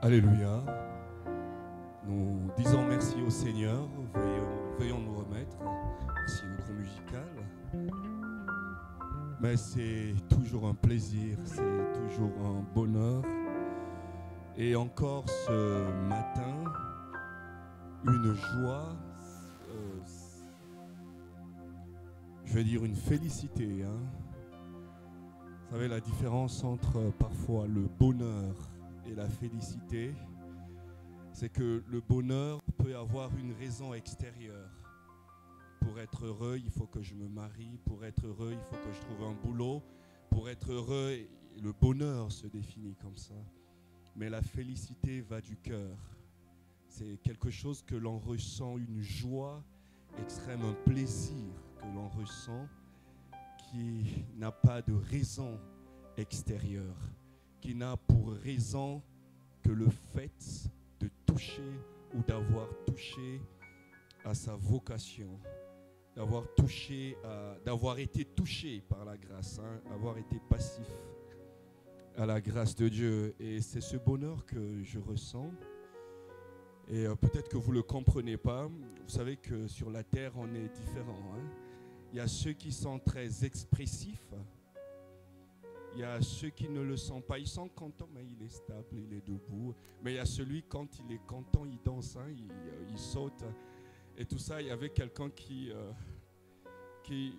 Alléluia. Nous disons merci au Seigneur. Veuillons nous remettre. Merci le groupe musical. Mais c'est toujours un plaisir, c'est toujours un bonheur. Et encore ce matin, une joie, je veux dire une félicité. Vous savez la différence entre parfois le bonheur et la félicité, c'est que le bonheur peut avoir une raison extérieure. Pour être heureux, il faut que je me marie. Pour être heureux, il faut que je trouve un boulot. Pour être heureux, le bonheur se définit comme ça. Mais la félicité va du cœur. C'est quelque chose que l'on ressent, une joie extrême, un plaisir que l'on ressent qui n'a pas de raison extérieure, qui n'a pour raison que le fait de toucher ou d'avoir touché à sa vocation, d'avoir été touché par la grâce, avoir été passif à la grâce de Dieu. Et c'est ce bonheur que je ressens. Et peut-être que vous ne le comprenez pas. Vous savez que sur la terre, on est différents. Il y a ceux qui sont très expressifs. Il y a ceux qui ne le sont pas. Ils sont contents, mais il est stable, il est debout. Mais il y a celui, quand il est content, il danse, il saute. Et tout ça, il y avait quelqu'un qui,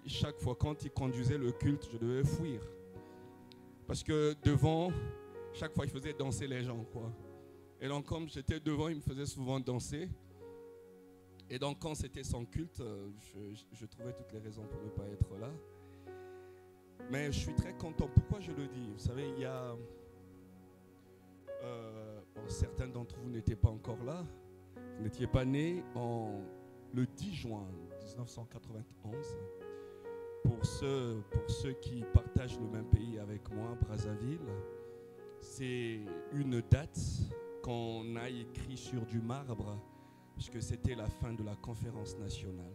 chaque fois, quand il conduisait le culte, je devais fuir. Parce que devant, chaque fois, il faisait danser les gens, quoi. Et donc, comme j'étais devant, il me faisait souvent danser. Et donc, quand c'était son culte, je trouvais toutes les raisons pour ne pas être là. Mais je suis très content. Pourquoi je le dis? Vous savez, il y a... certains d'entre vous n'étaient pas encore là. Vous n'étiez pas nés le 10 juin 1991. Pour ceux qui partagent le même pays avec moi, Brazzaville, c'est une date qu'on a écrite sur du marbre, puisque c'était la fin de la conférence nationale.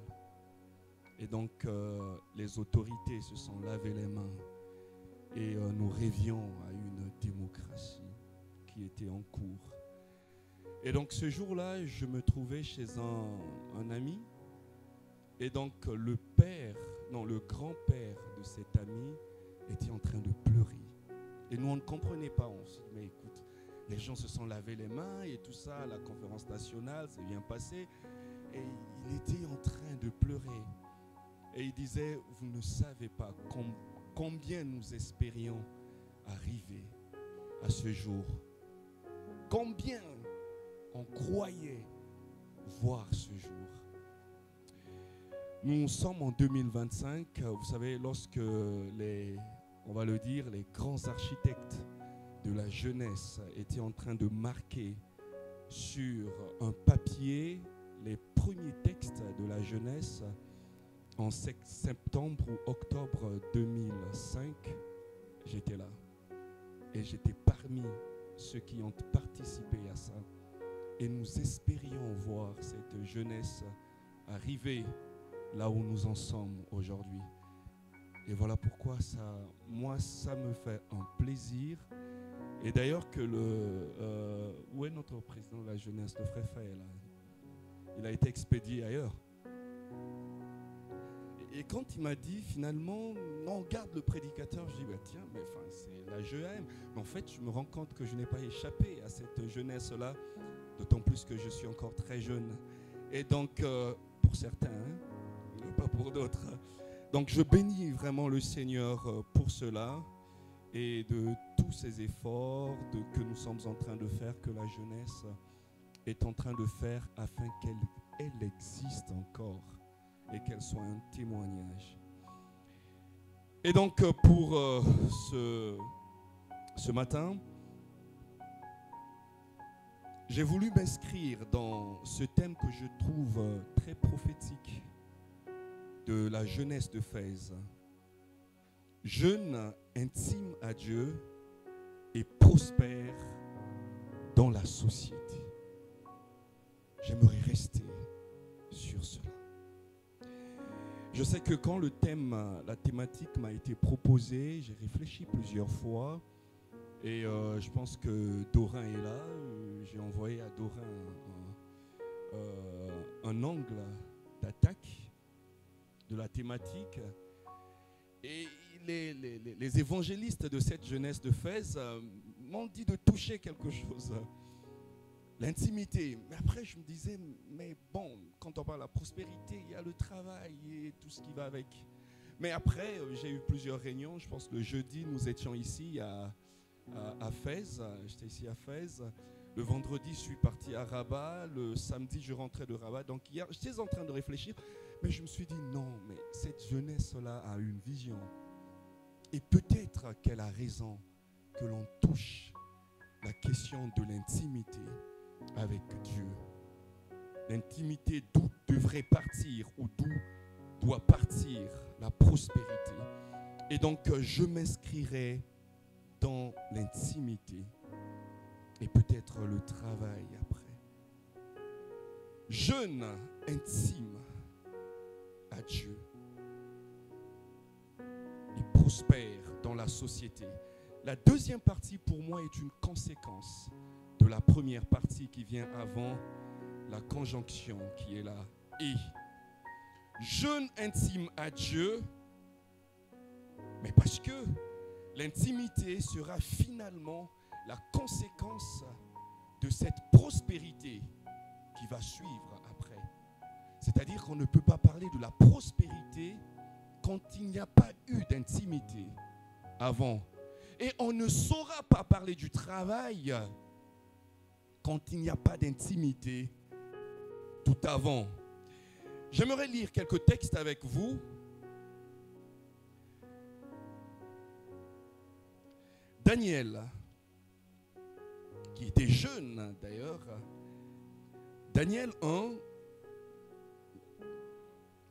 Et donc, les autorités se sont lavé les mains et nous rêvions à une démocratie qui était en cours. Et donc, ce jour-là, je me trouvais chez un ami. Et donc, le grand-père de cet ami était en train de pleurer. Et nous, on ne comprenait pas. On se dit, mais écoute, les gens se sont lavé les mains et tout ça, la conférence nationale, c'est bien passé. Et il était en train de pleurer. Et il disait, vous ne savez pas combien nous espérions arriver à ce jour. Combien on croyait voir ce jour. Nous sommes en 2025. Vous savez, lorsque on va le dire, les grands architectes de la jeunesse étaient en train de marquer sur un papier les premiers textes de la jeunesse, en septembre ou octobre 2005, j'étais là. Et j'étais parmi ceux qui ont participé à ça. Et nous espérions voir cette jeunesse arriver là où nous en sommes aujourd'hui. Et voilà pourquoi ça me fait un plaisir. Et d'ailleurs que où est notre président de la jeunesse, le frère Faël? Il a été expédié ailleurs. Et quand il m'a dit, finalement, non, garde le prédicateur, je dis, bah, tiens, mais enfin, c'est la GEM. Mais en fait, je me rends compte que je n'ai pas échappé à cette jeunesse-là, d'autant plus que je suis encore très jeune. Et donc, pour certains, pas pour d'autres. Donc, je bénis vraiment le Seigneur pour cela et de tous ces efforts que nous sommes en train de faire, que la jeunesse est en train de faire afin qu'elle existe encore et qu'elle soit un témoignage. Et donc pour ce matin, j'ai voulu m'inscrire dans ce thème que je trouve très prophétique de la jeunesse de Fès. Jeune, intime à Dieu et prospère dans la société. J'aimerais rester sur cela. Je sais que quand la thématique m'a été proposée, j'ai réfléchi plusieurs fois Et je pense que Dorin est là. J'ai envoyé à Dorin un angle d'attaque de la thématique. Et les évangélistes de cette jeunesse de Fès m'ont dit de toucher quelque chose. L'intimité. Mais après, je me disais, mais bon, quand on parle de la prospérité, il y a le travail et tout ce qui va avec. Mais après, j'ai eu plusieurs réunions. Je pense que le jeudi, nous étions ici à Fès. J'étais ici à Fès. Le vendredi, je suis parti à Rabat. Le samedi, je rentrais de Rabat. Donc hier, j'étais en train de réfléchir. Mais je me suis dit, non, mais cette jeunesse-là a une vision. Et peut-être qu'elle a raison que l'on touche la question de l'intimité avec Dieu. L'intimité d'où devrait partir ou d'où doit partir la prospérité. Et donc, je m'inscrirai dans l'intimité et peut-être le travail après. Jeûne intime à Dieu et prospère dans la société. La deuxième partie pour moi est une conséquence de la première partie qui vient avant la conjonction qui est là. Et jeûne intime à Dieu, mais parce que l'intimité sera finalement la conséquence de cette prospérité qui va suivre après. C'est-à-dire qu'on ne peut pas parler de la prospérité quand il n'y a pas eu d'intimité avant. Et on ne saura pas parler du travail quand il n'y a pas d'intimité tout avant. J'aimerais lire quelques textes avec vous. Daniel, qui était jeune d'ailleurs. Daniel 1,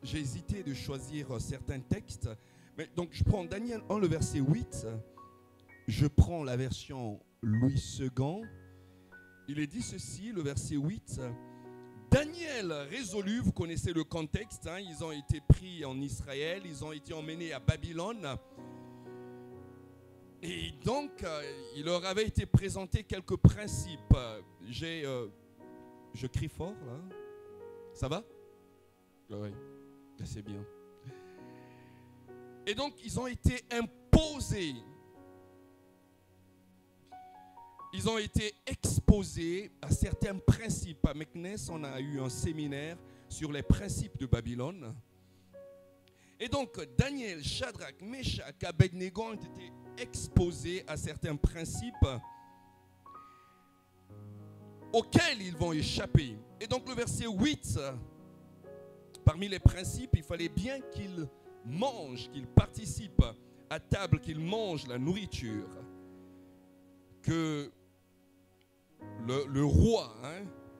j'ai hésité de choisir certains textes. Mais donc je prends Daniel 1, le verset 8. Je prends la version Louis II. Il est dit ceci, le verset 8. Daniel résolut, vous connaissez le contexte, hein, ils ont été pris en Israël, ils ont été emmenés à Babylone. Et donc, il leur avait été présenté quelques principes. Je crie fort, là. Ça va? Oui, c'est bien. Et donc, ils ont été imposés. Ils ont été exposés à certains principes. À Meknes, on a eu un séminaire sur les principes de Babylone. Et donc, Daniel, Shadrach, Meshach, Abednego ont été exposés à certains principes auxquels ils vont échapper. Et donc, le verset 8, parmi les principes, il fallait bien qu'ils mangent, qu'ils participent à table, qu'ils mangent la nourriture que le roi,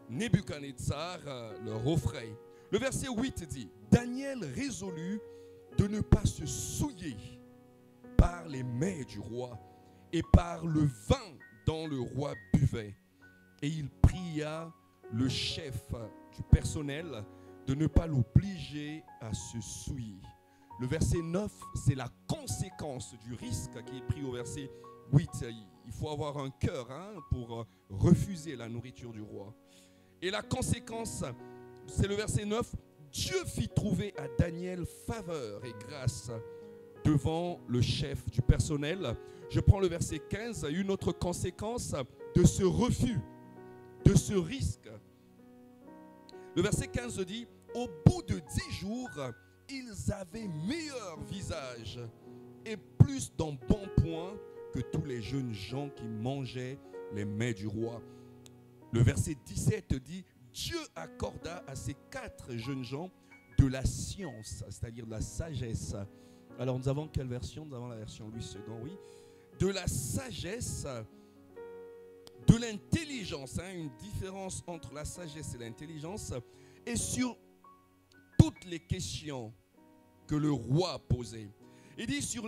Nebuchadnezzar, leur offrait. Le verset 8 dit, Daniel résolut de ne pas se souiller par les mets du roi et par le vin dont le roi buvait. Et il pria le chef du personnel de ne pas l'obliger à se souiller. Le verset 9, c'est la conséquence du risque qui est pris au verset 8. Il faut avoir un cœur pour refuser la nourriture du roi. Et la conséquence, c'est le verset 9. Dieu fit trouver à Daniel faveur et grâce devant le chef du personnel. Je prends le verset 15. Une autre conséquence de ce refus, de ce risque. Le verset 15 dit, au bout de 10 jours, ils avaient meilleur visage et plus d'embonpoint que tous les jeunes gens qui mangeaient les mets du roi. Le verset 17 dit, Dieu accorda à ces 4 jeunes gens de la science, c'est-à-dire de la sagesse. Alors nous avons quelle version? Nous avons la version Louis II, oui. De la sagesse, de l'intelligence, une différence entre la sagesse et l'intelligence, et sur toutes les questions que le roi posait. Il dit sur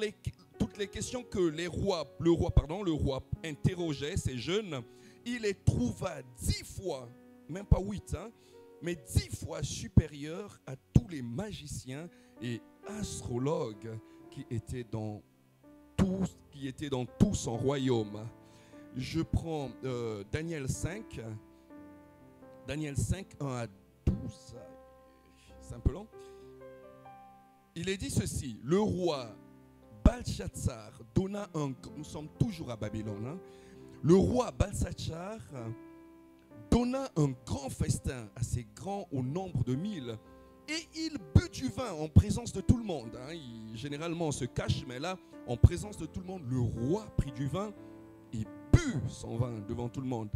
toutes les questions que le roi interrogeait ces jeunes, il les trouva 10 fois, même pas 8, mais 10 fois supérieurs à tous les magiciens et astrologues qui étaient dans tout son royaume. Je prends Daniel 5. Daniel 5, 1 à 12. C'est un peu long. Il est dit ceci. Le roi Balshazzar donna un... Nous sommes toujours à Babylone. Hein. Le roi Balshazzar donna un grand festin, assez grand au nombre de 1000. Et il but du vin en présence de tout le monde. Hein. Généralement, on se cache, mais là, en présence de tout le monde, le roi prit du vin et but son vin devant tout le monde.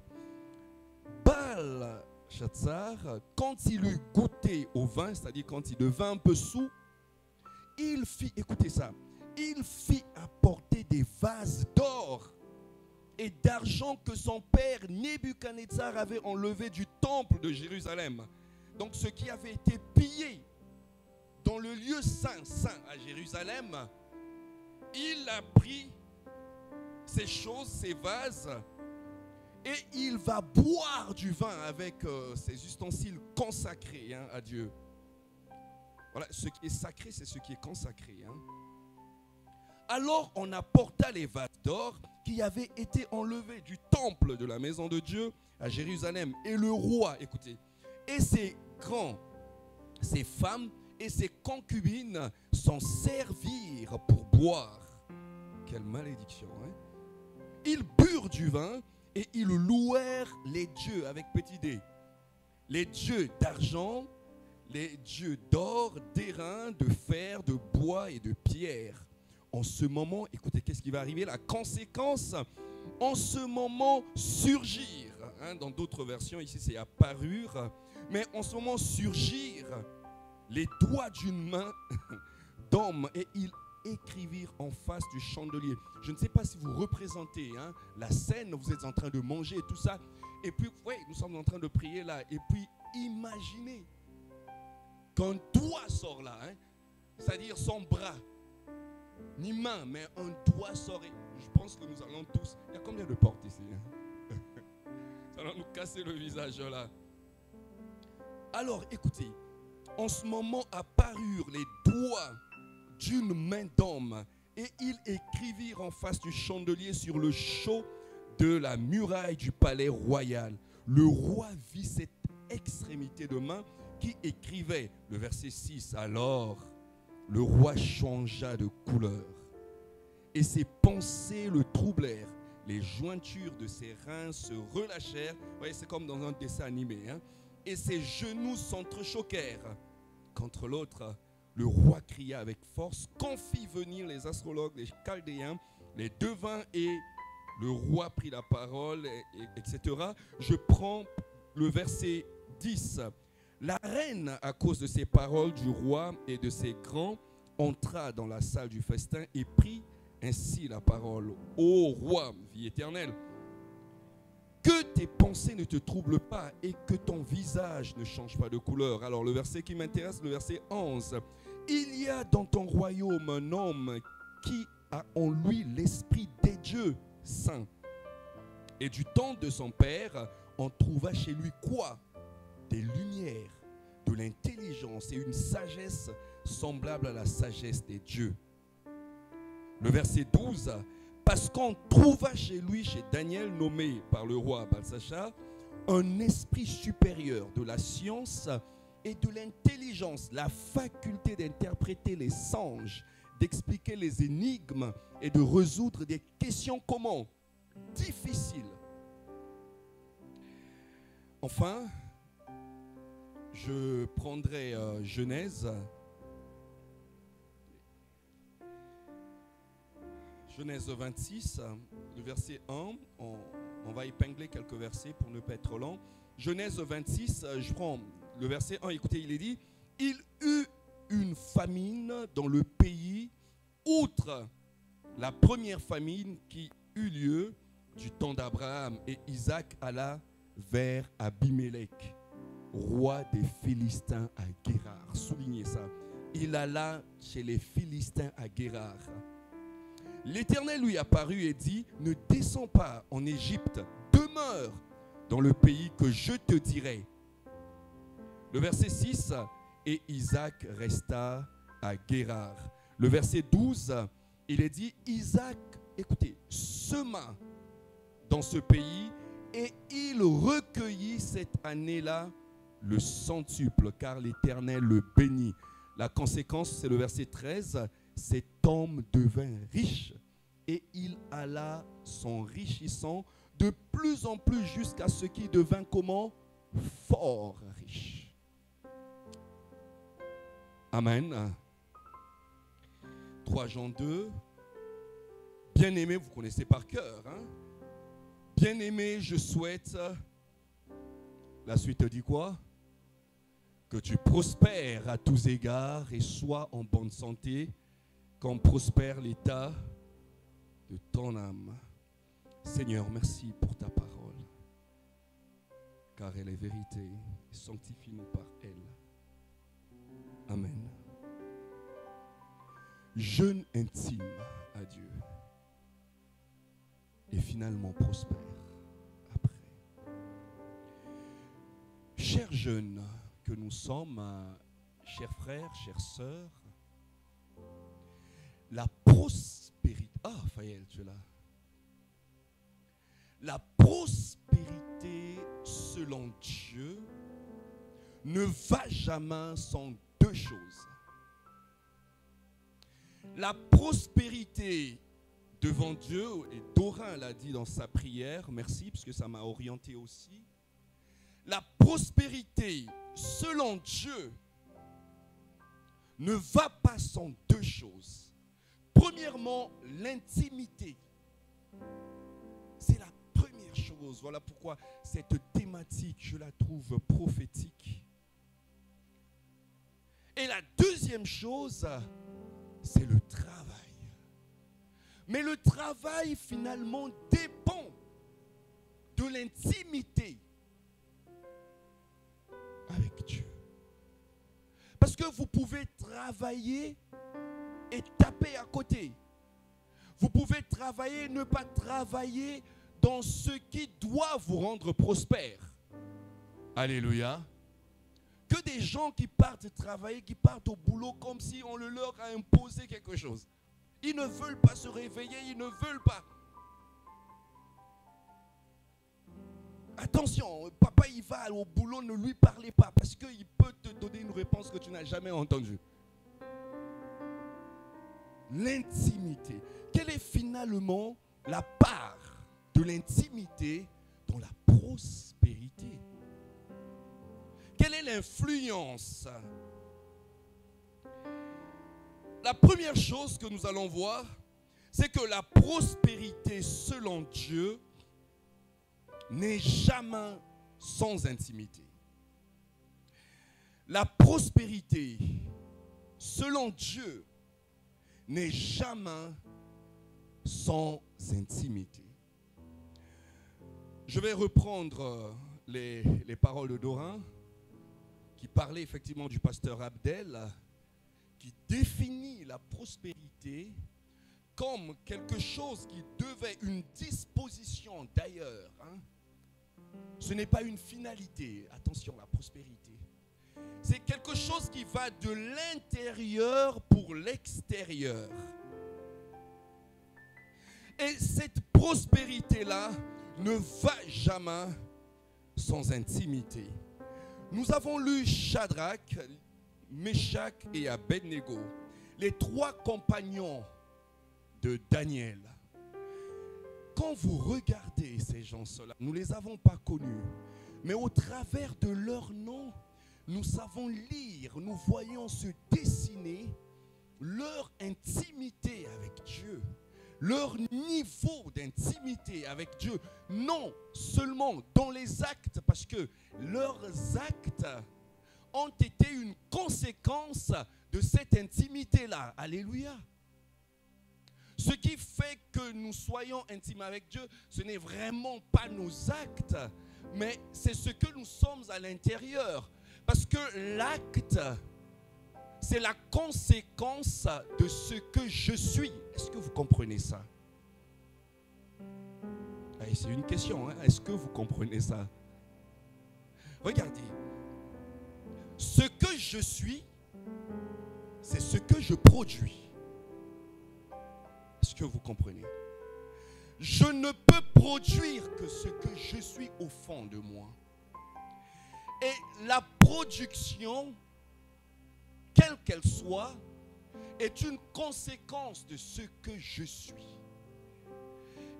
Balshazzar, quand il eut goûté au vin, c'est-à-dire quand il devint un peu saoul, il fit, écoutez ça, il fit apporter des vases d'or et d'argent que son père Nebuchadnezzar avait enlevé du temple de Jérusalem. Donc ce qui avait été pillé dans le lieu saint à Jérusalem, il a pris ces choses, ces vases, et il va boire du vin avec ces ustensiles consacrés à Dieu. Voilà, ce qui est sacré, c'est ce qui est consacré. Alors on apporta les vases d'or qui avaient été enlevés du temple de la maison de Dieu à Jérusalem. Et le roi, écoutez, et ses grands, ses femmes et ses concubines s'en servirent pour boire. Quelle malédiction, hein? Ils burent du vin et ils louèrent les dieux avec petit d. Les dieux d'argent, les dieux d'or, d'airain, de fer, de bois et de pierre. En ce moment, écoutez, qu'est-ce qui va arriver? La conséquence, en ce moment, surgir. Hein, dans d'autres versions, ici c'est apparur. Mais en ce moment, surgir les doigts d'une main d'homme et ils écrivirent en face du chandelier. Je ne sais pas si vous représentez la scène, vous êtes en train de manger et tout ça. Et puis, oui, nous sommes en train de prier là. Et puis, imaginez qu'un doigt sort là. C'est-à-dire son bras. Ni main, mais un doigt sort. Et je pense que nous allons tous... Il y a combien de portes ici? Ça va nous casser le visage là. Alors, écoutez, en ce moment apparurent les doigts d'une main d'homme et ils écrivirent en face du chandelier sur le sceau de la muraille du palais royal. Le roi vit cette extrémité de main qui écrivait, le verset 6, alors le roi changea de couleur et ses pensées le troublèrent. Les jointures de ses reins se relâchèrent. Vous voyez, c'est comme dans un dessin animé. Et ses genoux s'entrechoquèrent. Contre l'autre, le roi cria avec force, qu'on fit venir les astrologues, les chaldéens, les devins, et le roi prit la parole, etc. Je prends le verset 10. La reine, à cause de ces paroles du roi et de ses grands, entra dans la salle du festin et prit ainsi la parole. Ô roi, vie éternelle, que tes pensées ne te troublent pas et que ton visage ne change pas de couleur. Alors le verset qui m'intéresse, le verset 11. Il y a dans ton royaume un homme qui a en lui l'esprit des dieux saints. Et du temps de son père, on trouva chez lui quoi? Des lumières, de l'intelligence et une sagesse semblable à la sagesse des dieux. Le verset 12. Parce qu'on trouva chez lui, chez Daniel, nommé par le roi Balshazzar, un esprit supérieur de la science et de l'intelligence, la faculté d'interpréter les songes, d'expliquer les énigmes et de résoudre des questions comment? Difficiles. Enfin, je prendrai Genèse. Genèse 26, le verset 1, on va épingler quelques versets pour ne pas être trop long. Genèse 26, je prends le verset 1, écoutez, il est dit, il eut une famine dans le pays, outre la première famine qui eut lieu du temps d'Abraham, et Isaac alla vers Abimelech, roi des Philistins à Guérar. Soulignez ça. Il alla chez les Philistins à Guérar. L'Éternel lui apparut et dit, ne descends pas en Égypte, demeure dans le pays que je te dirai. Le verset 6, et Isaac resta à Guérar. Le verset 12, il est dit, Isaac, écoutez, sema dans ce pays et il recueillit cette année-là le centuple, car l'Éternel le bénit. La conséquence, c'est le verset 13, cet homme devint riche et il alla s'enrichissant de plus en plus jusqu'à ce qu'il devint comment? Fort riche. Amen. 3 Jean 2. Bien-aimé, vous connaissez par cœur. Hein? Bien-aimé, je souhaite, la suite dit quoi? Que tu prospères à tous égards et sois en bonne santé, comme prospère l'état de ton âme. Seigneur, merci pour ta parole, car elle est vérité. Sanctifie-nous par elle. Amen. Jeûne intime à Dieu et finalement prospère après. Chers jeunes que nous sommes, chers frères, chères sœurs, la prospérité, Faël, tu es là. La prospérité selon Dieu ne va jamais sans deux choses. La prospérité devant Dieu, et Dorin l'a dit dans sa prière, merci parce que ça m'a orienté aussi. La prospérité selon Dieu ne va pas sans deux choses. Premièrement, l'intimité. C'est la première chose. Voilà pourquoi cette thématique, je la trouve prophétique. Et la deuxième chose, c'est le travail. Mais le travail, finalement, dépend de l'intimité avec Dieu. Parce que vous pouvez travailler et taper à côté. Vous pouvez travailler et ne pas travailler dans ce qui doit vous rendre prospère. Alléluia. Que des gens qui partent travailler, qui partent au boulot comme si on leur a imposé quelque chose. Ils ne veulent pas se réveiller, ils ne veulent pas. Attention, papa il va au boulot, ne lui parlez pas parce qu'il peut te donner une réponse que tu n'as jamais entendue. L'intimité. Quelle est finalement la part de l'intimité dans la prospérité? Quelle est l'influence? La première chose que nous allons voir, c'est que la prospérité selon Dieu n'est jamais sans intimité. La prospérité selon Dieu n'est jamais sans intimité. Je vais reprendre les paroles de Dorin qui parlait effectivement du pasteur Abdel, qui définit la prospérité comme quelque chose qui devait, une disposition d'ailleurs. Ce n'est pas une finalité. Attention, la prospérité. C'est quelque chose qui va de l'intérieur pour l'extérieur. Et cette prospérité-là ne va jamais sans intimité. Nous avons lu Shadrach, Meshach et Abednego, les trois compagnons de Daniel. Quand vous regardez ces gens-là, nous ne les avons pas connus, mais au travers de leur nom, nous savons lire, nous voyons se dessiner leur intimité avec Dieu, leur niveau d'intimité avec Dieu, non seulement dans les actes, parce que leurs actes ont été une conséquence de cette intimité-là. Alléluia. Ce qui fait que nous soyons intimes avec Dieu, ce n'est vraiment pas nos actes, mais c'est ce que nous sommes à l'intérieur. Parce que l'acte, c'est la conséquence de ce que je suis. Est-ce que vous comprenez ça? C'est une question. Est-ce que vous comprenez ça? Regardez. Ce que je suis, c'est ce que je produis. Est-ce que vous comprenez? je ne peux produire que ce que je suis au fond de moi. Et la production, quelle qu'elle soit, est une conséquence de ce que je suis.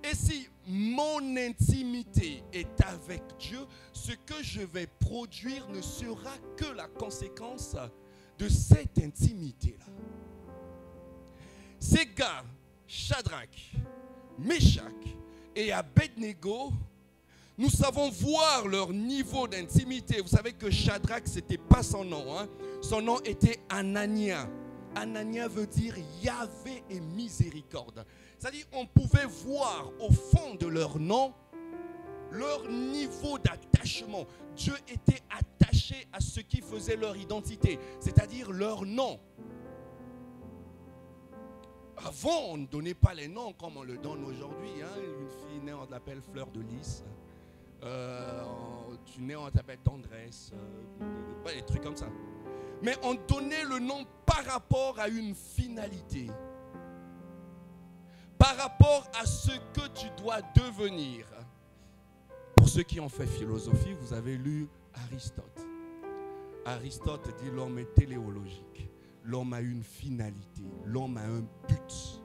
Et si mon intimité est avec Dieu, ce que je vais produire ne sera que la conséquence de cette intimité-là. Ces gars, Shadrach, Meshach et Abednego, nous savons voir leur niveau d'intimité. Vous savez que Shadrach, ce n'était pas son nom. Hein? Son nom était Anania. Anania veut dire Yahvé et miséricorde. C'est-à-dire on pouvait voir au fond de leur nom leur niveau d'attachement. Dieu était attaché à ce qui faisait leur identité, c'est-à-dire leur nom. Avant, on ne donnait pas les noms comme on le donne aujourd'hui. Hein? Une fille née, on l'appelle Fleur de Lys. Tu nais, on t'appelle Tendresse. Des trucs comme ça. Mais on donnait le nom par rapport à une finalité. Par rapport à ce que tu dois devenir. Pour ceux qui ont fait philosophie, vous avez lu Aristote. Aristote dit l'homme est téléologique. L'homme a une finalité. L'homme a un but.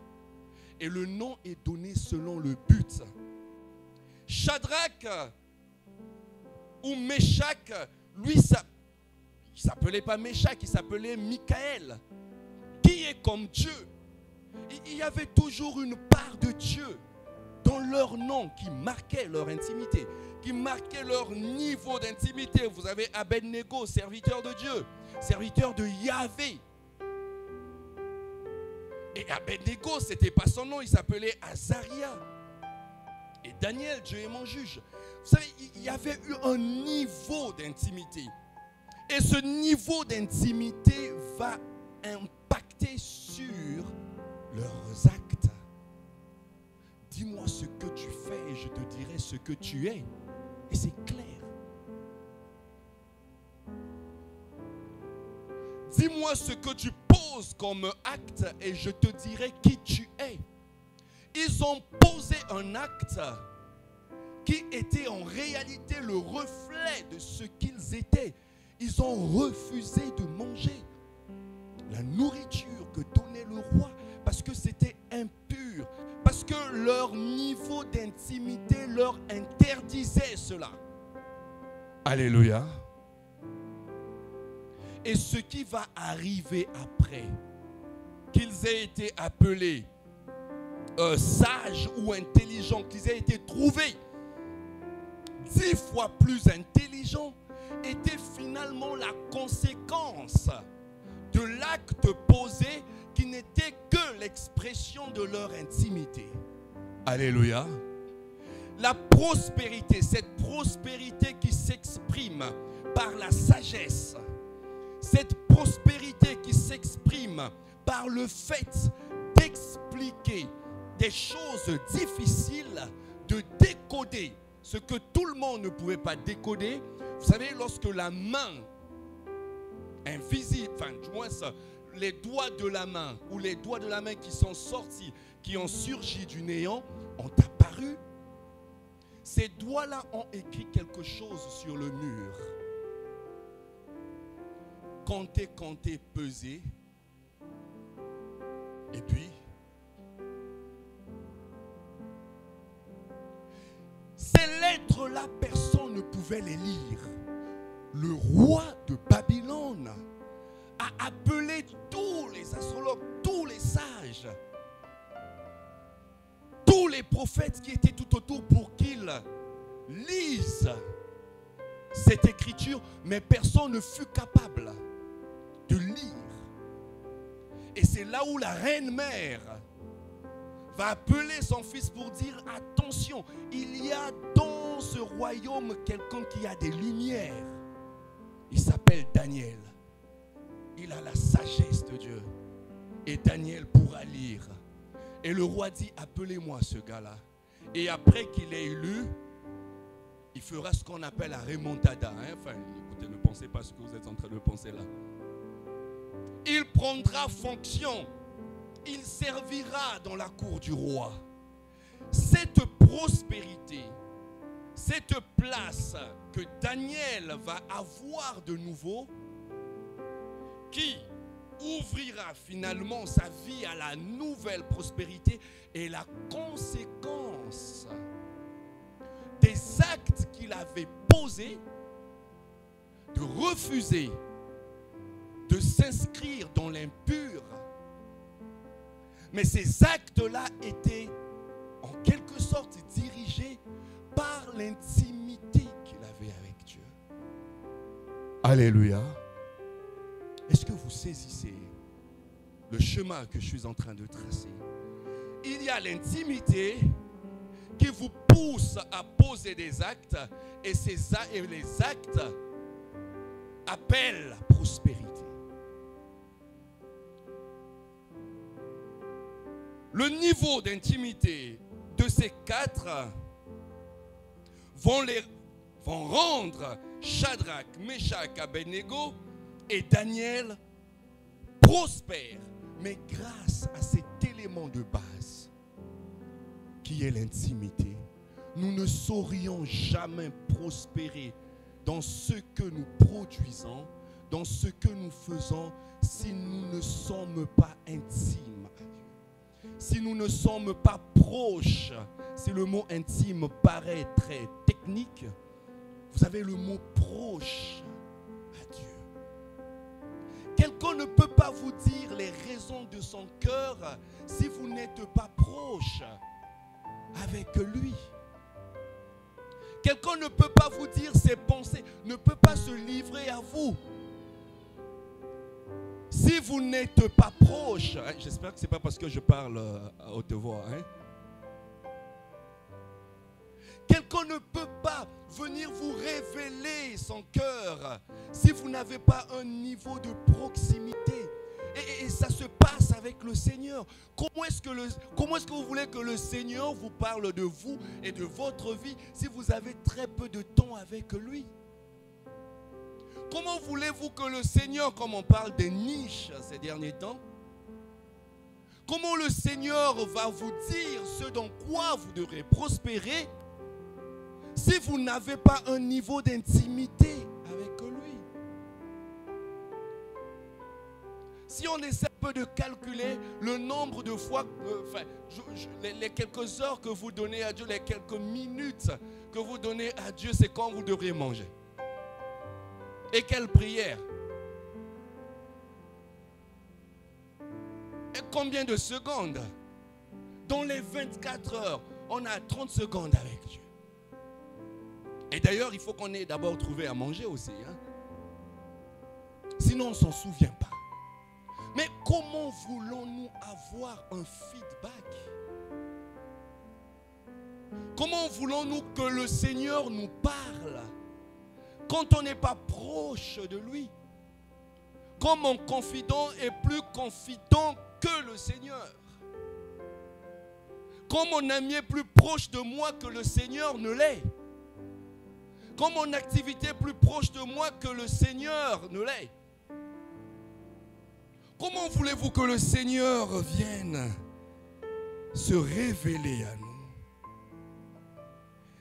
Et le nom est donné selon le but. Shadrach ou Meshach, lui, il ne s'appelait pas Meshach, il s'appelait Michael, qui est comme Dieu. Il y avait toujours une part de Dieu dans leur nom qui marquait leur intimité, qui marquait leur niveau d'intimité. Vous avez Abednego, serviteur de Dieu, serviteur de Yahvé. Et Abednego, ce n'était pas son nom, il s'appelait Azaria. Et Daniel, Dieu est mon juge. Vous savez, il y avait eu un niveau d'intimité. Et ce niveau d'intimité va impacter sur leurs actes. Dis-moi ce que tu fais et je te dirai ce que tu es. Et c'est clair. Dis-moi ce que tu poses comme acte et je te dirai qui tu es. Ils ont posé un acte qui était en réalité le reflet de ce qu'ils étaient. Ils ont refusé de manger la nourriture que donnait le roi parce que c'était impur, parce que leur niveau d'intimité leur interdisait cela. Alléluia. Et ce qui va arriver après, qu'ils aient été appelés sages ou intelligents, qu'ils aient été trouvés 10 fois plus intelligents, était finalement la conséquence de l'acte posé qui n'était que l'expression de leur intimité. Alléluia. La prospérité, cette prospérité qui s'exprime par la sagesse, cette prospérité qui s'exprime par le fait d'expliquer des choses difficiles, de décoder ce que tout le monde ne pouvait pas décoder. Vous savez, lorsque la main invisible, enfin du moins les doigts de la main ou les doigts de la main qui sont sortis, qui ont surgi du néant, ont apparu. Ces doigts-là ont écrit quelque chose sur le mur. Compter, compter, peser. Et puis, ces lettres-là, personne ne pouvait les lire. Le roi de Babylone a appelé tous les astrologues, tous les sages, tous les prophètes qui étaient tout autour pour qu'ils lisent cette écriture, mais personne ne fut capable de lire. Et c'est là où la reine-mère va appeler son fils pour dire attention, il y a dans ce royaume quelqu'un qui a des lumières. Il s'appelle Daniel. Il a la sagesse de Dieu. Et Daniel pourra lire. Et le roi dit appelez-moi ce gars-là. Et après qu'il ait lu, il fera ce qu'on appelle la remontada. Hein? Enfin, écoutez, ne pensez pas ce que vous êtes en train de penser là. Il prendra fonction. Il servira dans la cour du roi. Cette prospérité, cette place que Daniel va avoir de nouveau, qui ouvrira finalement sa vie à la nouvelle prospérité, est la conséquence des actes qu'il avait posés, de refuser de s'inscrire dans l'impur. Mais ces actes-là étaient en quelque sorte dirigés par l'intimité qu'il avait avec Dieu. Alléluia. Est-ce que vous saisissez le chemin que je suis en train de tracer? Il y a l'intimité qui vous pousse à poser des actes, et les actes appellent la prospérité. Le niveau d'intimité de ces quatre vont rendre Shadrach, Meshach, Abednego et Daniel prospères, mais grâce à cet élément de base qui est l'intimité, nous ne saurions jamais prospérer dans ce que nous produisons, dans ce que nous faisons, si nous ne sommes pas intimes à Dieu, si nous ne sommes pas proches. Si le mot intime paraît très technique, vous avez le mot proche à Dieu. Quelqu'un ne peut pas vous dire les raisons de son cœur si vous n'êtes pas proche avec lui. Quelqu'un ne peut pas vous dire ses pensées, ne peut pas se livrer à vous si vous n'êtes pas proche. J'espère que ce n'est pas parce que je parle à haute voix. Quelqu'un ne peut pas venir vous révéler son cœur si vous n'avez pas un niveau de proximité. Et ça se passe avec le Seigneur. Comment est-ce que vous voulez que le Seigneur vous parle de vous et de votre vie si vous avez très peu de temps avec lui? Comment voulez-vous que le Seigneur, comme on parle des niches ces derniers temps, comment le Seigneur va vous dire ce dans quoi vous devrez prospérer si vous n'avez pas un niveau d'intimité avec lui? Si on essaie un peu de calculer le nombre de fois, les quelques heures que vous donnez à Dieu, les quelques minutes que vous donnez à Dieu, c'est quand vous devrez manger. Et quelle prière? Et combien de secondes? Dans les 24 heures, on a 30 secondes avec Dieu. Et d'ailleurs, il faut qu'on ait d'abord trouvé à manger aussi. Sinon, on ne s'en souvient pas. Mais comment voulons-nous avoir un feedback? Comment voulons-nous que le Seigneur nous parle quand on n'est pas proche de lui? Comme mon confident est plus confident que le Seigneur. Comme mon ami est plus proche de moi que le Seigneur ne l'est. Comme mon activité est plus proche de moi que le Seigneur ne l'est. Comment voulez-vous que le Seigneur vienne se révéler à nous?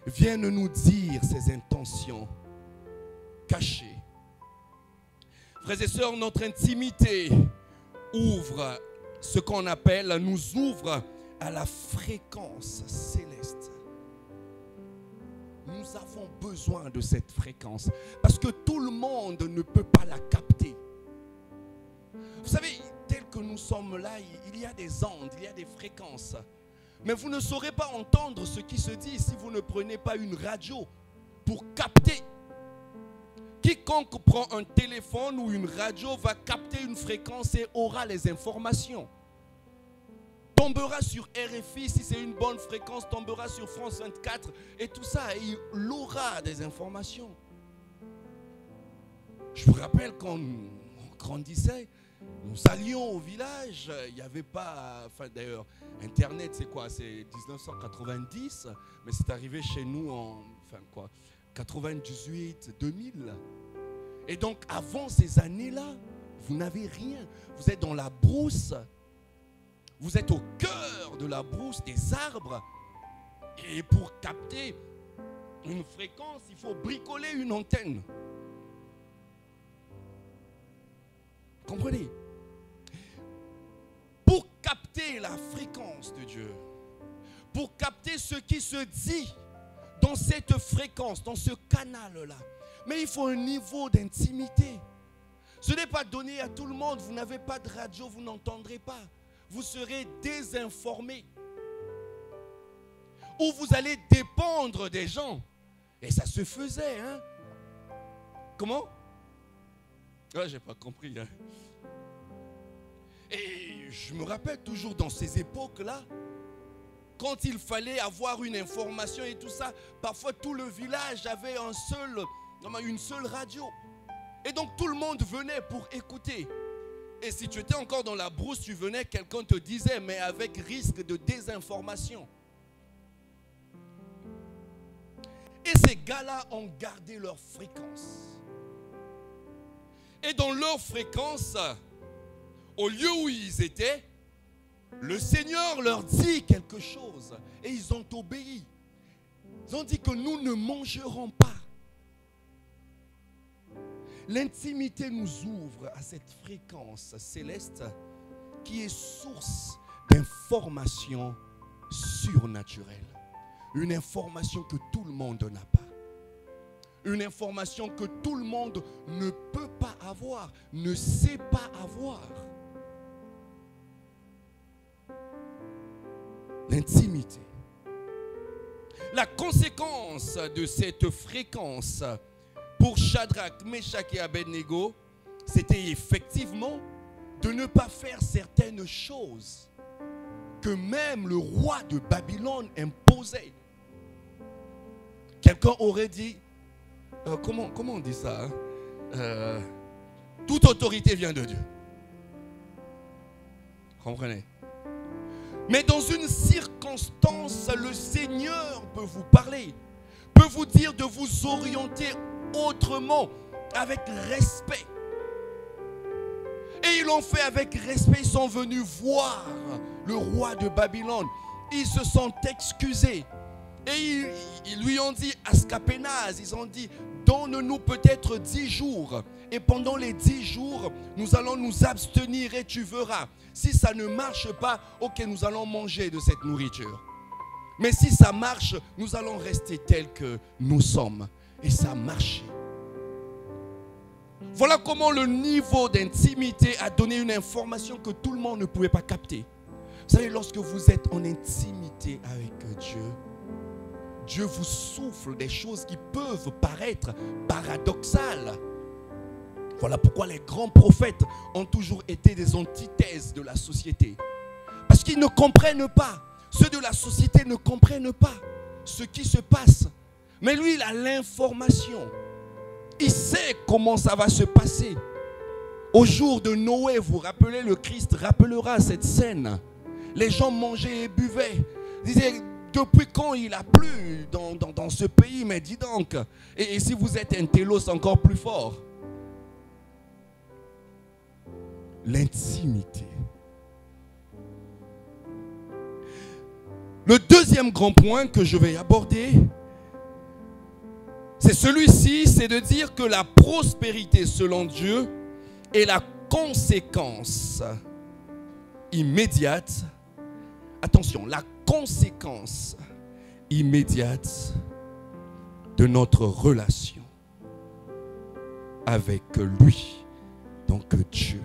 Vienne nous dire ses intentions cachées. Frères et sœurs, notre intimité ouvre ce qu'on appelle, nous ouvre à la fréquence céleste. Nous avons besoin de cette fréquence parce que tout le monde ne peut pas la capter. Vous savez, tel que nous sommes là, il y a des ondes, il y a des fréquences. Mais vous ne saurez pas entendre ce qui se dit si vous ne prenez pas une radio pour capter. Quiconque prend un téléphone ou une radio va capter une fréquence et aura les informations. Tombera sur RFI si c'est une bonne fréquence, tombera sur France 24 et tout ça, et il aura des informations. Je vous rappelle quand on grandissait, nous allions au village, il n'y avait pas, enfin d'ailleurs, Internet c'est quoi? C'est 1990, mais c'est arrivé chez nous en, 98, 2000. Et donc avant ces années-là, vous n'avez rien. Vous êtes dans la brousse, vous êtes au cœur de la brousse, des arbres, Et pour capter une fréquence, il faut bricoler une antenne. Comprenez? Pour capter la fréquence de Dieu, pour capter ce qui se dit dans cette fréquence, dans ce canal-là, mais il faut un niveau d'intimité. Ce n'est pas donné à tout le monde. Vous n'avez pas de radio, vous n'entendrez pas. Vous serez désinformé. Ou vous allez dépendre des gens. Et ça se faisait, hein? Comment? Ah, j'ai pas compris, hein? Et je me rappelle toujours dans ces époques-là, quand il fallait avoir une information et tout ça, parfois tout le village avait une seule radio. Et donc tout le monde venait pour écouter. Et si tu étais encore dans la brousse, tu venais, quelqu'un te disait, mais avec risque de désinformation. Et ces gars-là ont gardé leur fréquence. Et dans leur fréquence, au lieu où ils étaient, le Seigneur leur dit quelque chose. Et ils ont obéi. Ils ont dit que nous ne mangerons pas. L'intimité nous ouvre à cette fréquence céleste qui est source d'informations surnaturelles. Une information que tout le monde n'a pas. Une information que tout le monde ne peut pas avoir, ne sait pas avoir. L'intimité. La conséquence de cette fréquence pour Shadrach, Meshach et Abednego, c'était effectivement de ne pas faire certaines choses que même le roi de Babylone imposait. Quelqu'un aurait dit, comment on dit ça, hein? Toute autorité vient de Dieu. Comprenez? Mais dans une circonstance, le Seigneur peut vous parler, peut vous dire de vous orienter autrement, avec respect. Et ils l'ont fait avec respect. Ils sont venus voir le roi de Babylone. Ils se sont excusés. Et ils lui ont dit, Ascapénaz, ils ont dit, donne-nous peut-être 10 jours. Et pendant les 10 jours, nous allons nous abstenir et tu verras. Si ça ne marche pas, ok, nous allons manger de cette nourriture. Mais si ça marche, nous allons rester tels que nous sommes. Et ça a marché. Voilà comment le niveau d'intimité a donné une information que tout le monde ne pouvait pas capter. Vous savez, lorsque vous êtes en intimité avec Dieu, Dieu vous souffle des choses qui peuvent paraître paradoxales. Voilà pourquoi les grands prophètes ont toujours été des antithèses de la société. Parce qu'ils ne comprennent pas. Ceux de la société ne comprennent pas ce qui se passe. Mais lui, il a l'information. Il sait comment ça va se passer. Au jour de Noé, vous rappelez, le Christ rappellera cette scène. Les gens mangeaient et buvaient. Ils disaient, depuis quand il a plu dans ce pays, mais dis donc. Et si vous êtes un télos encore plus fort. L'intimité. Le deuxième grand point que je vais aborder, c'est celui-ci, c'est de dire que la prospérité selon Dieu est la conséquence immédiate, attention, la conséquence immédiate de notre relation avec lui, donc Dieu.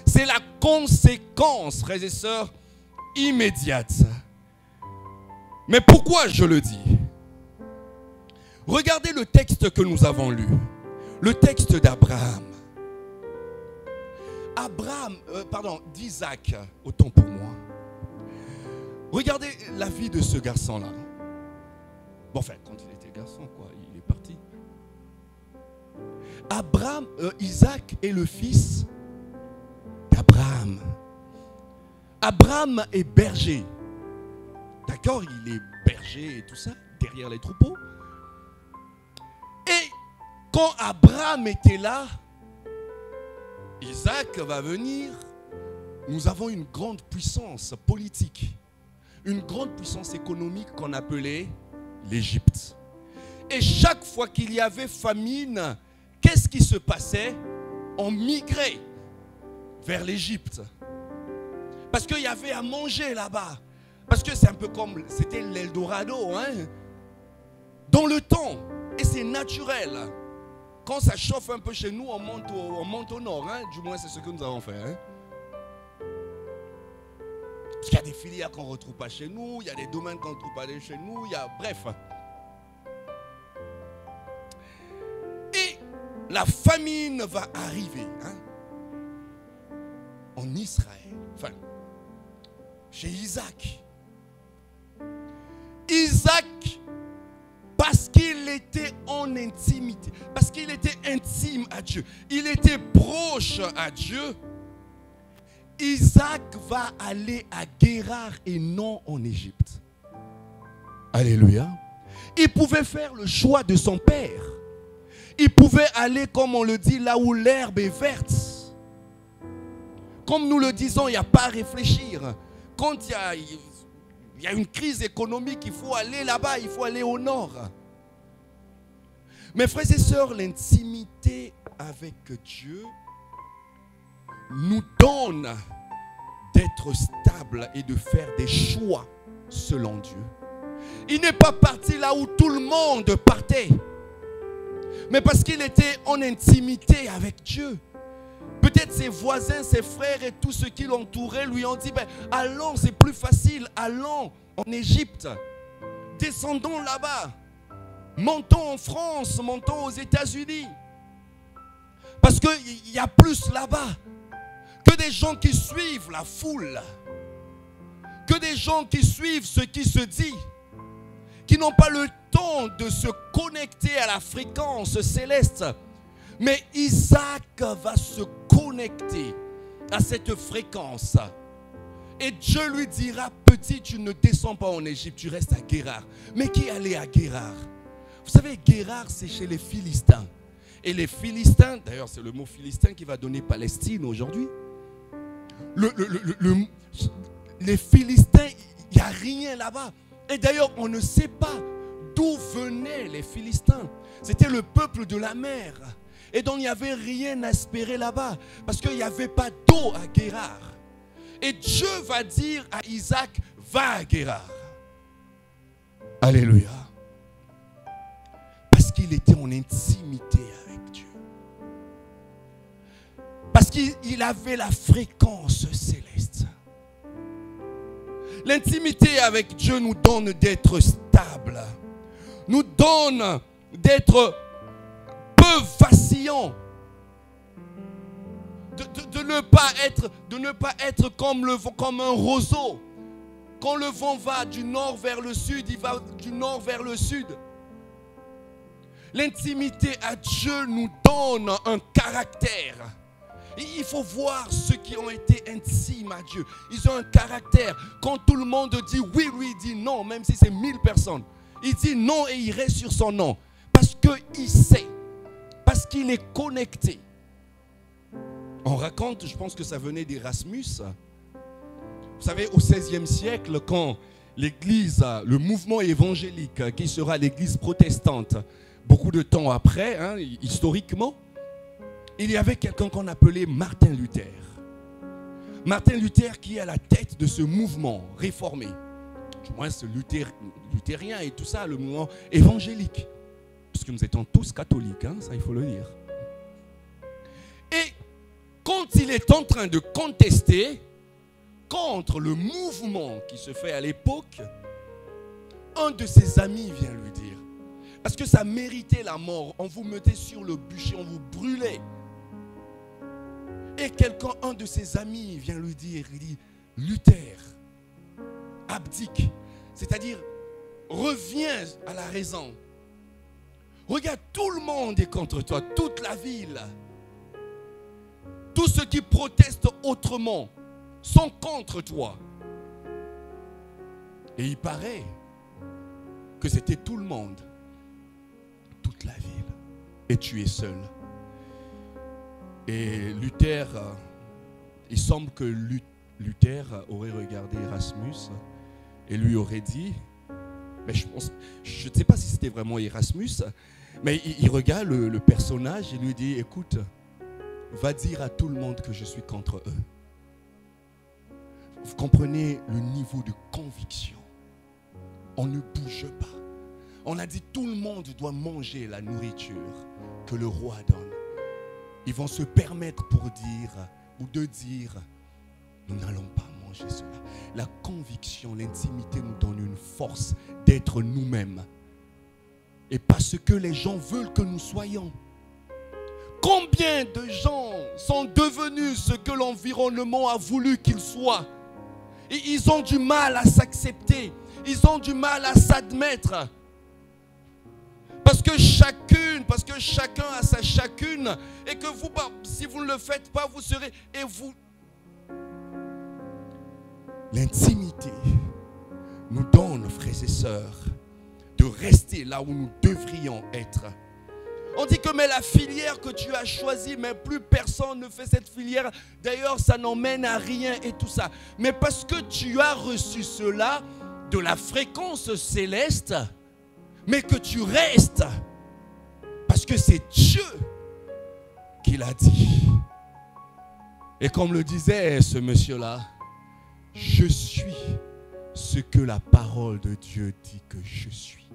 C'est la conséquence, frères et sœurs, immédiate. Mais pourquoi je le dis? Regardez le texte que nous avons lu. Le texte d'Abraham. D'Isaac, autant pour moi. Regardez la vie de ce garçon-là. Bon, enfin, quand il était garçon, quoi, il est parti. Isaac est le fils d'Abraham. Abraham est berger. D'accord, il est berger et tout ça, derrière les troupeaux. Et quand Abraham était là, Isaac va venir. Nous avons une grande puissance politique, une grande puissance économique qu'on appelait l'Égypte. Et chaque fois qu'il y avait famine, qu'est-ce qui se passait? On migrait vers l'Égypte. Parce qu'il y avait à manger là-bas. Parce que c'est un peu comme, c'était l'Eldorado, hein? Dans le temps. Et c'est naturel. Quand ça chauffe un peu chez nous, on monte au nord. Hein? Du moins, c'est ce que nous avons fait. Hein? Parce qu'il y a des filières qu'on ne retrouve pas chez nous. Il y a des domaines qu'on ne retrouve pas chez nous. Bref. Et la famine va arriver. Hein? En Israël. Enfin, chez Isaac. Isaac, parce qu'il était en intimité, parce qu'il était intime à Dieu, il était proche à Dieu, Isaac va aller à Guérar et non en Égypte. Alléluia. Il pouvait faire le choix de son père. Il pouvait aller, comme on le dit, là où l'herbe est verte. Comme nous le disons, il n'y a pas à réfléchir. Quand il y a une crise économique, il faut aller là-bas, il faut aller au nord. Mes frères et sœurs, l'intimité avec Dieu nous donne d'être stable et de faire des choix selon Dieu. Il n'est pas parti là où tout le monde partait, mais parce qu'il était en intimité avec Dieu. Peut-être ses voisins, ses frères et tous ceux qui l'entouraient lui ont dit, allons, c'est plus facile, allons en Égypte, descendons là-bas, montons en France, montons aux États-Unis. Parce qu'il y a plus là-bas que des gens qui suivent la foule, que des gens qui suivent ce qui se dit, qui n'ont pas le temps de se connecter à la fréquence céleste. Mais Isaac va se connecter à cette fréquence. Et Dieu lui dira, petit, tu ne descends pas en Égypte, tu restes à Guérar. Mais qui allait à Guérar? Vous savez, Guérar, c'est chez les Philistins. Et les Philistins, d'ailleurs c'est le mot Philistin qui va donner Palestine aujourd'hui. Les Philistins, il n'y a rien là-bas. Et d'ailleurs, on ne sait pas d'où venaient les Philistins. C'était le peuple de la mer. Et donc, il n'y avait rien à espérer là-bas. Parce qu'il n'y avait pas d'eau à Guérar. Et Dieu va dire à Isaac, va à Guérar. Alléluia. Parce qu'il était en intimité avec Dieu. Parce qu'il avait la fréquence céleste. L'intimité avec Dieu nous donne d'être stable. Nous donne d'être vacillant, de ne pas être comme un roseau. Quand le vent va du nord vers le sud, il va du nord vers le sud. L'intimité à Dieu nous donne un caractère. Il faut voir ceux qui ont été intimes à Dieu. Ils ont un caractère. Quand tout le monde dit oui, lui il dit non, même si c'est 1000 personnes. Il dit non et il reste sur son non. Parce qu'il sait. Parce qu'il est connecté. On raconte, je pense que ça venait d'Erasmus. Vous savez, au XVIe siècle, quand l'église, le mouvement évangélique, qui sera l'église protestante, beaucoup de temps après, hein, historiquement, il y avait quelqu'un qu'on appelait Martin Luther. Martin Luther qui est à la tête de ce mouvement réformé. Du moins, ce luthérien et tout ça, le mouvement évangélique. Parce que nous étions tous catholiques, hein, ça il faut le dire. Et quand il est en train de contester contre le mouvement qui se fait à l'époque, un de ses amis vient lui dire, parce que ça méritait la mort, on vous mettait sur le bûcher, on vous brûlait. Et un de ses amis vient lui dire, il dit, Luther, abdique, c'est-à-dire reviens à la raison. Regarde, tout le monde est contre toi, toute la ville. Tous ceux qui protestent autrement sont contre toi. Et il paraît que c'était tout le monde, toute la ville. Et tu es seul. Et Luther, il semble que Luther aurait regardé Erasmus et lui aurait dit, Mais je ne sais pas si c'était vraiment Erasmus, mais il regarde le personnage et lui dit, écoute, va dire à tout le monde que je suis contre eux. Vous comprenez le niveau de conviction. On ne bouge pas. On a dit tout le monde doit manger la nourriture que le roi donne. Ils vont se permettre pour dire ou de dire, nous n'allons pas manger cela. La conviction, l'intimité nous donne une force d'être nous-mêmes. Et pas ce que les gens veulent que nous soyons. Combien de gens sont devenus ce que l'environnement a voulu qu'ils soient? Et ils ont du mal à s'accepter. Ils ont du mal à s'admettre. Parce que chacun a sa chacune. Et que vous, si vous ne le faites pas, vous serez... Et vous... L'intimité nous donne, frères et sœurs, de rester là où nous devrions être. On dit que mais la filière que tu as choisie, mais plus personne ne fait cette filière. D'ailleurs, ça n'emmène à rien et tout ça. Mais parce que tu as reçu cela de la fréquence céleste, mais que tu restes, parce que c'est Dieu qui l'a dit. Et comme le disait ce monsieur-là, je suis ce que la parole de Dieu dit que je suis.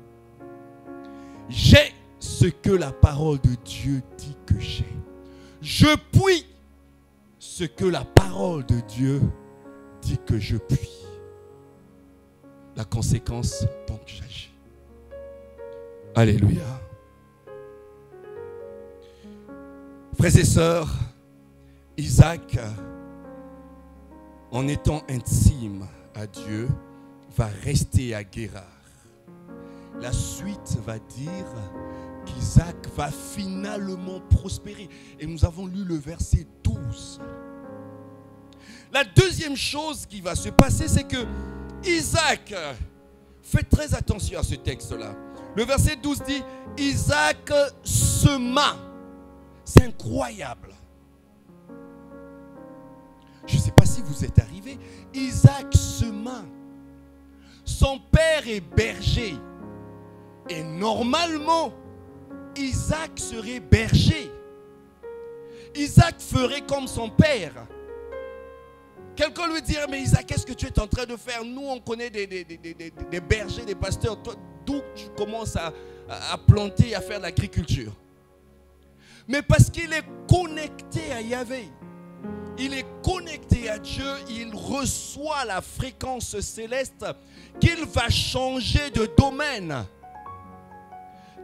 J'ai ce que la parole de Dieu dit que j'ai. Je puis ce que la parole de Dieu dit que je puis. La conséquence, donc j'agis. Alléluia. Frères et sœurs, Isaac, en étant intime à Dieu, va rester à Guérar. La suite va dire qu'Isaac va finalement prospérer. Et nous avons lu le verset 12. La deuxième chose qui va se passer, c'est que Isaac, faites très attention à ce texte-là. Le verset 12 dit, Isaac sema. C'est incroyable. Je ne sais pas si vous êtes arrivé. Isaac sema. Son père est berger. Et normalement, Isaac serait berger. Isaac ferait comme son père. Quelqu'un lui dirait, mais Isaac, qu'est-ce que tu es en train de faire? Nous, on connaît des bergers, des pasteurs. Toi, d'où tu commences à planter, à faire de l'agriculture? Mais parce qu'il est connecté à Yahvé. Il est connecté à Dieu. Il reçoit la fréquence céleste qu'il va changer de domaine.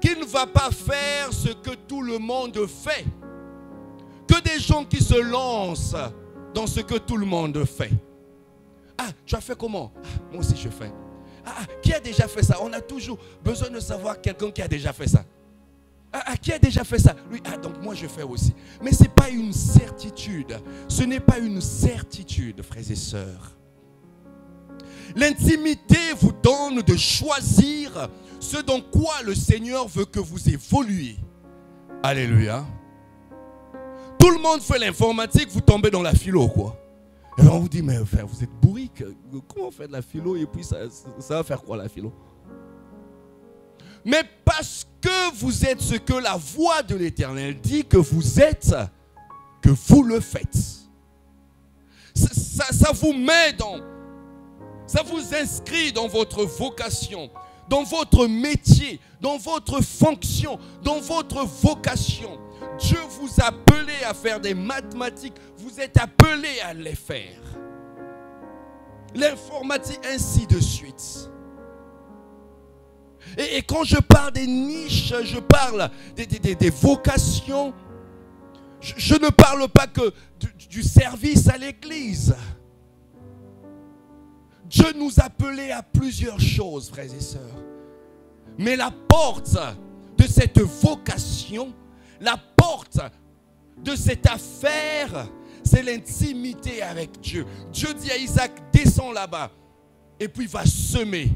Qu'il ne va pas faire ce que tout le monde fait. Que des gens qui se lancent dans ce que tout le monde fait. Ah, tu as fait comment? Ah, moi aussi je fais. Ah, qui a déjà fait ça? On a toujours besoin de savoir quelqu'un qui a déjà fait ça. Ah, qui a déjà fait ça? Lui, ah, donc moi je fais aussi. Mais ce n'est pas une certitude. Ce n'est pas une certitude, frères et sœurs. L'intimité vous donne de choisir ce dans quoi le Seigneur veut que vous évoluiez. Alléluia. Tout le monde fait l'informatique, vous tombez dans la philo, quoi. Et on vous dit, mais enfin, vous êtes bourrique. Comment on fait de la philo et puis ça va faire quoi la philo? Mais parce que vous êtes ce que la voix de l'Éternel dit que vous êtes, que vous le faites. Ça vous met dans... Ça vous inscrit dans votre vocation, dans votre métier, dans votre fonction, dans votre vocation. Dieu vous a appelé à faire des mathématiques, vous êtes appelé à les faire. L'informatique, ainsi de suite. Et quand je parle des niches, je parle des vocations. Je ne parle pas que du service à l'église. Dieu nous a appelés à plusieurs choses, frères et sœurs. Mais la porte de cette vocation, la porte de cette affaire, c'est l'intimité avec Dieu. Dieu dit à Isaac, descends là-bas. Et puis il va semer.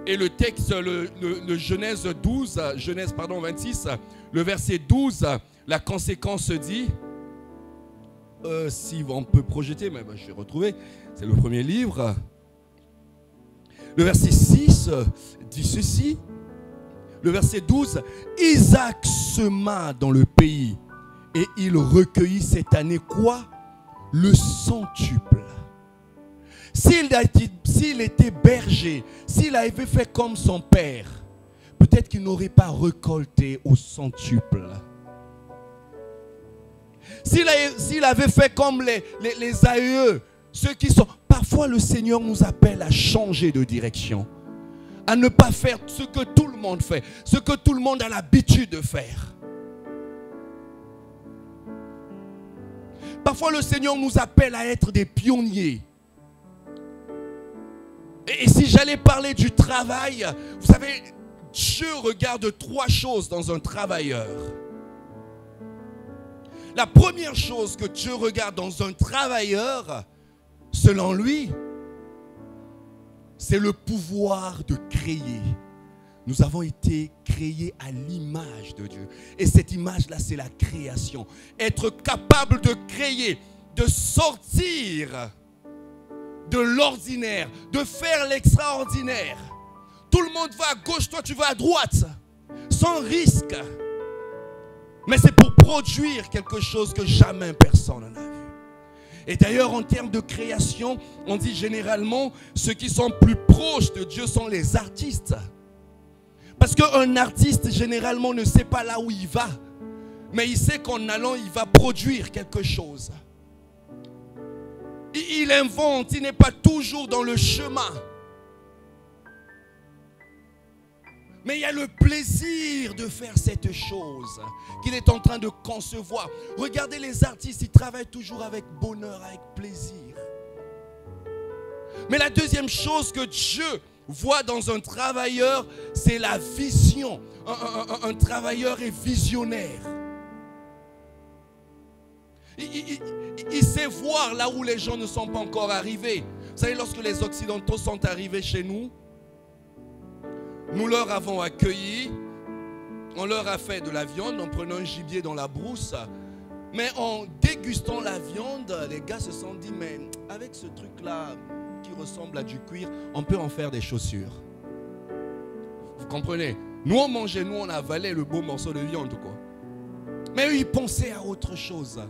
Et le texte, le Genèse 26, le verset 12, la conséquence dit, si on peut projeter, mais je vais retrouver, c'est le premier livre. Le verset 6 dit ceci. Le verset 12, Isaac sema dans le pays et il recueillit cette année quoi? Le centuple. S'il était berger, s'il avait fait comme son père, peut-être qu'il n'aurait pas récolté au centuple. S'il avait fait comme les aïeux, ceux qui sont... Parfois le Seigneur nous appelle à changer de direction, à ne pas faire ce que tout le monde fait, ce que tout le monde a l'habitude de faire. Parfois le Seigneur nous appelle à être des pionniers. Et si j'allais parler du travail, vous savez, Dieu regarde 3 choses dans un travailleur. La première chose que Dieu regarde dans un travailleur, selon lui, c'est le pouvoir de créer. Nous avons été créés à l'image de Dieu. Et cette image-là, c'est la création. Être capable de créer, de sortir de l'ordinaire, de faire l'extraordinaire. Tout le monde va à gauche, toi tu vas à droite, sans risque. Mais c'est pour produire quelque chose que jamais personne n'en a vu. Et d'ailleurs, en termes de création, on dit généralement, ceux qui sont plus proches de Dieu sont les artistes. Parce qu'un artiste, généralement, ne sait pas là où il va. Mais il sait qu'en allant, il va produire quelque chose. Il invente, il n'est pas toujours dans le chemin. Mais il y a le plaisir de faire cette chose qu'il est en train de concevoir. Regardez les artistes, ils travaillent toujours avec bonheur, avec plaisir. Mais la deuxième chose que Dieu voit dans un travailleur, c'est la vision. Un travailleur est visionnaire. Il sait voir là où les gens ne sont pas encore arrivés. Vous savez, lorsque les Occidentaux sont arrivés chez nous, nous leur avons accueillis, on leur a fait de la viande en prenant un gibier dans la brousse. Mais en dégustant la viande, les gars se sont dit, mais avec ce truc-là qui ressemble à du cuir, on peut en faire des chaussures. Vous comprenez? Nous on mangeait, nous on avalait le beau morceau de viande, quoi. Mais eux, ils pensaient à autre chose.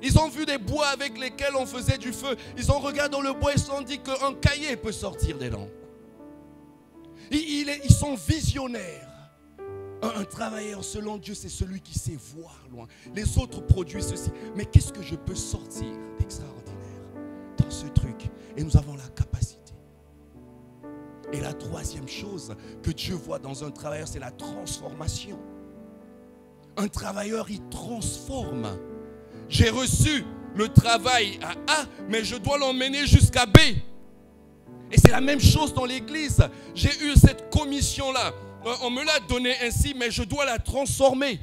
Ils ont vu des bois avec lesquels on faisait du feu. Ils ont regardé dans le bois et se sont dit qu'un cahier peut sortir des dents. Ils sont visionnaires. Un travailleur selon Dieu, c'est celui qui sait voir loin. Les autres produisent ceci. Mais qu'est-ce que je peux sortir d'extraordinaire dans ce truc? Et nous avons la capacité. Et la troisième chose que Dieu voit dans un travailleur, c'est la transformation. Un travailleur, il transforme. J'ai reçu le travail à A, mais je dois l'emmener jusqu'à B. Et c'est la même chose dans l'église. J'ai eu cette commission-là. On me l'a donnée ainsi, mais je dois la transformer.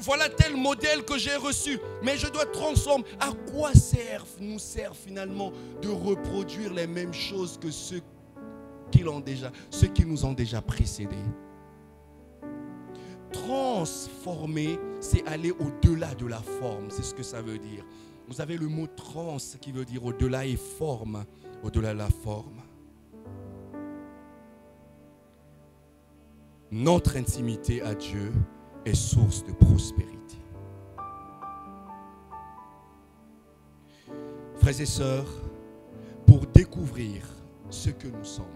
Voilà tel modèle que j'ai reçu, mais je dois transformer. À quoi nous sert finalement de reproduire les mêmes choses que ceux qui nous ont déjà précédés? Transformer, c'est aller au-delà de la forme. C'est ce que ça veut dire. Vous avez le mot trans qui veut dire au-delà et forme. Au-delà de la forme. Notre intimité à Dieu est source de prospérité. Frères et sœurs, pour découvrir ce que nous sommes,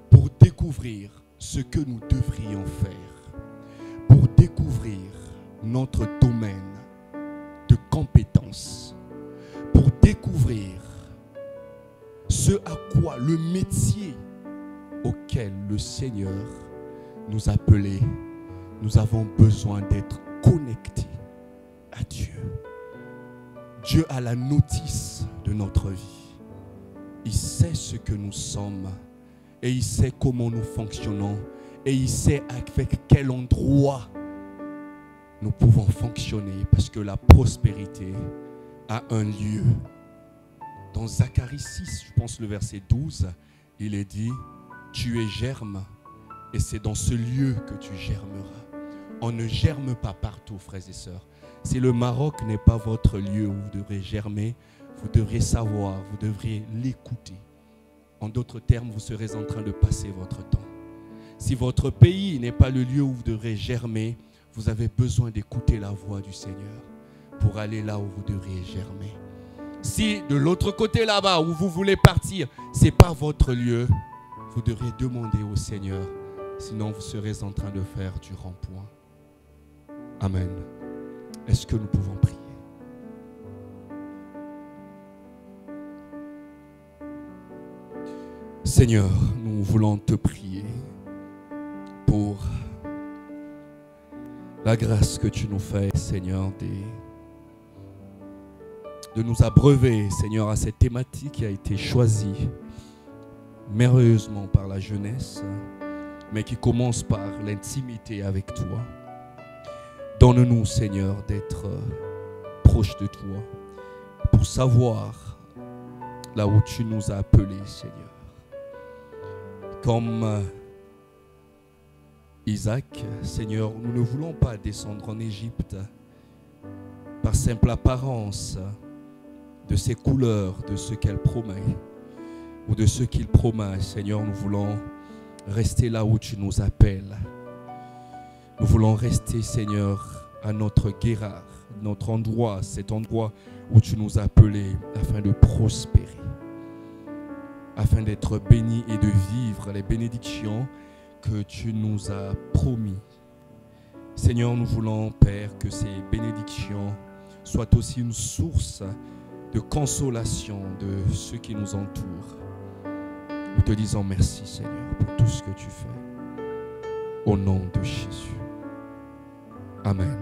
pour découvrir ce que nous devrions faire, pour découvrir notre domaine de compétences, pour découvrir ce à quoi, le métier auquel le Seigneur nous a appelés, nous avons besoin d'être connectés à Dieu. Dieu a la notice de notre vie. Il sait ce que nous sommes et il sait comment nous fonctionnons et il sait avec quel endroit nous pouvons fonctionner parce que la prospérité a un lieu. Dans Zacharie 6, je pense le verset 12, il est dit, tu es germe et c'est dans ce lieu que tu germeras. On ne germe pas partout, frères et sœurs. Si le Maroc n'est pas votre lieu où vous devrez germer, vous devrez savoir, vous devrez l'écouter. En d'autres termes, vous serez en train de passer votre temps. Si votre pays n'est pas le lieu où vous devrez germer, vous avez besoin d'écouter la voix du Seigneur pour aller là où vous devriez germer. Si de l'autre côté là-bas où vous voulez partir, ce n'est pas votre lieu, vous devrez demander au Seigneur, sinon vous serez en train de faire du rond-point. Amen. Est-ce que nous pouvons prier? Seigneur, nous voulons te prier pour la grâce que tu nous fais, Seigneur, de nous abreuver, Seigneur, à cette thématique qui a été choisie merveilleusement par la jeunesse, mais qui commence par l'intimité avec toi. Donne-nous, Seigneur, d'être proche de toi pour savoir là où tu nous as appelés, Seigneur. Comme Isaac, Seigneur, nous ne voulons pas descendre en Égypte par simple apparence de ses couleurs, de ce qu'elle promet ou de ce qu'il promet. Seigneur, nous voulons rester là où tu nous appelles. Nous voulons rester, Seigneur, à notre guérard, notre endroit, cet endroit où tu nous as appelés afin de prospérer, afin d'être bénis et de vivre les bénédictions que tu nous as promis. Seigneur, nous voulons, Père, que ces bénédictions soient aussi une source de consolation de ceux qui nous entourent. Nous te disons merci, Seigneur, pour tout ce que tu fais. Au nom de Jésus. Amen.